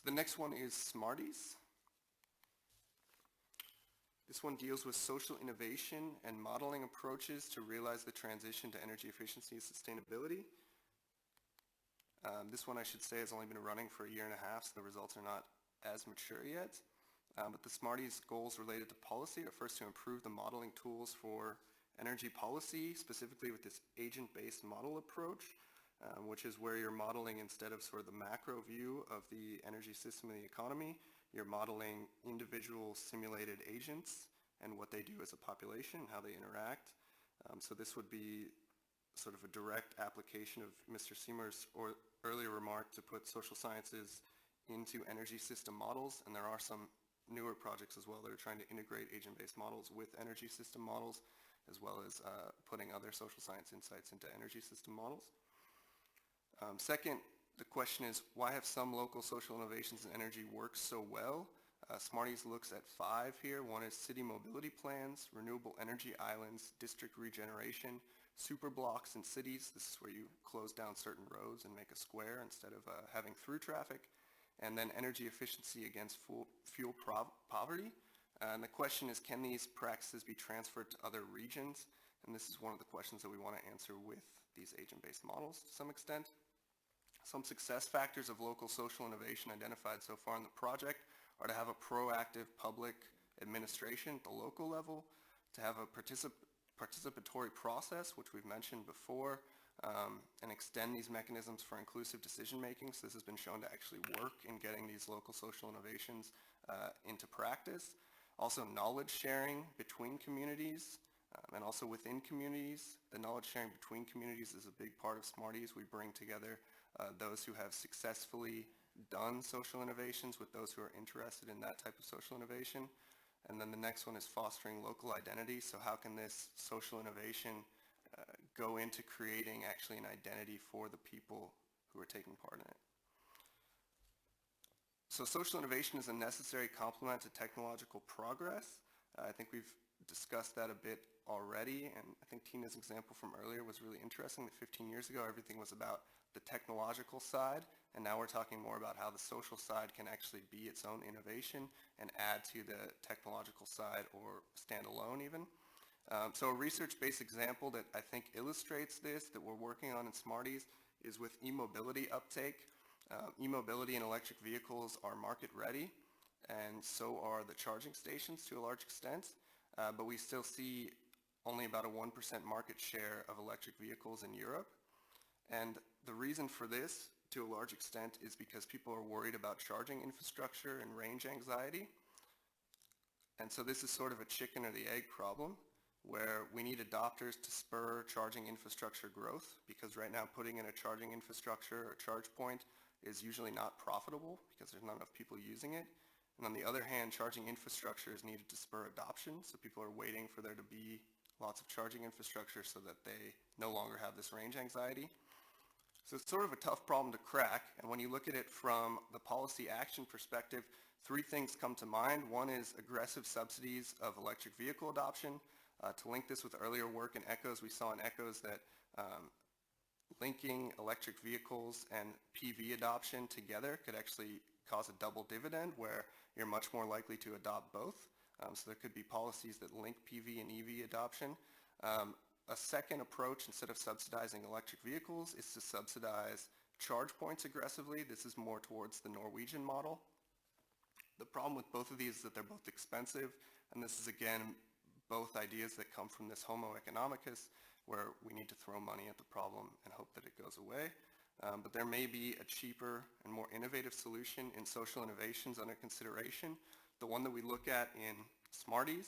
So the next one is SMARTEES. This one deals with social innovation and modeling approaches to realize the transition to energy efficiency and sustainability. This one, I should say, has only been running for a year and a half, so the results are not as mature yet. But the SMARTEES goals related to policy are first to improve the modeling tools for energy policy, specifically with this agent-based model approach, which is where you're modeling instead of sort of the macro view of the energy system and the economy, you're modeling individual simulated agents and what they do as a population, how they interact. So this would be sort of a direct application of Mr. Seymour's earlier remark to put social sciences into energy system models, and there are some newer projects as well that are trying to integrate agent-based models with energy system models, as well as putting other social science insights into energy system models. Second, the question is, why have some local social innovations in energy worked so well? SMARTEES looks at 5 here. One is city mobility plans, renewable energy islands, district regeneration, super blocks in cities. This is where you close down certain roads and make a square instead of having through traffic. And then energy efficiency against fuel poverty. And the question is, can these practices be transferred to other regions? And this is one of the questions that we want to answer with these agent-based models to some extent. Some success factors of local social innovation identified so far in the project are to have a proactive public administration at the local level, to have a participatory process, which we've mentioned before, and extend these mechanisms for inclusive decision making. So this has been shown to actually work in getting these local social innovations into practice. Also, knowledge sharing between communities and also within communities. The knowledge sharing between communities is a big part of SMARTEES. We bring together those who have successfully done social innovations with those who are interested in that type of social innovation. And then the next one is fostering local identity. So how can this social innovation go into creating actually an identity for the people who are taking part in it? So social innovation is a necessary complement to technological progress. I think we've discussed that a bit already, and I think Tina's example from earlier was really interesting, that 15 years ago everything was about the technological side, and now we're talking more about how the social side can actually be its own innovation and add to the technological side or stand alone even. So a research-based example that I think illustrates this, that we're working on in SMARTEES, is with e-mobility uptake. E-mobility and electric vehicles are market ready, and so are the charging stations to a large extent, but we still see only about a 1% market share of electric vehicles in Europe. And the reason for this, to a large extent, is because people are worried about charging infrastructure and range anxiety. And so this is sort of a chicken or the egg problem, where we need adopters to spur charging infrastructure growth, because right now putting in a charging infrastructure or charge point is usually not profitable because there's not enough people using it. And on the other hand, charging infrastructure is needed to spur adoption, so people are waiting for there to be lots of charging infrastructure so that they no longer have this range anxiety. So it's sort of a tough problem to crack, and when you look at it from the policy action perspective, 3 things come to mind. One is aggressive subsidies of electric vehicle adoption. To link this with earlier work in ECHOs, we saw in ECHOs that linking electric vehicles and PV adoption together could actually cause a double dividend where you're much more likely to adopt both. So there could be policies that link PV and EV adoption. A second approach, instead of subsidizing electric vehicles, is to subsidize charge points aggressively. This is more towards the Norwegian model. The problem with both of these is that they're both expensive, and this is again both ideas that come from this homo economicus, where we need to throw money at the problem and hope that it goes away. But there may be a cheaper and more innovative solution in social innovations under consideration. The one that we look at in SMARTEES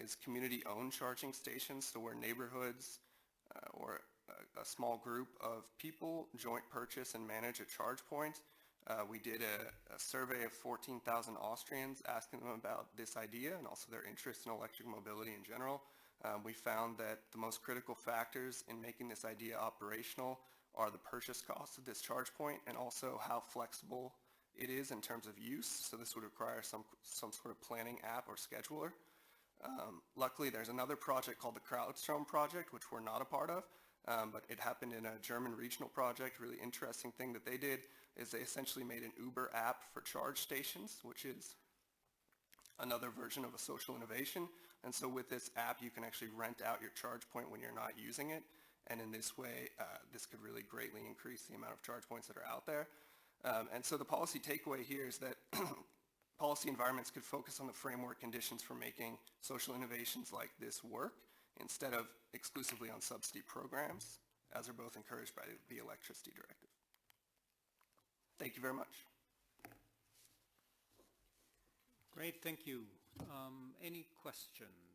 is community-owned charging stations, so where neighborhoods or a small group of people joint purchase and manage a charge point. We did a survey of 14,000 Austrians asking them about this idea and also their interest in electric mobility in general. We found that the most critical factors in making this idea operational are the purchase cost of this charge point and also how flexible it is in terms of use. So this would require some sort of planning app or scheduler. Luckily, there's another project called the Crowdstrom project, which we're not a part of, but it happened in a German regional project. Really interesting thing that they did is they essentially made an Uber app for charge stations, which is another version of a social innovation. And so with this app, you can actually rent out your charge point when you're not using it. And in this way, this could really greatly increase the amount of charge points that are out there. And so the policy takeaway here is that policy environments could focus on the framework conditions for making social innovations like this work instead of exclusively on subsidy programs, as are both encouraged by the Electricity Directive. Thank you very much. Great, thank you. Any questions?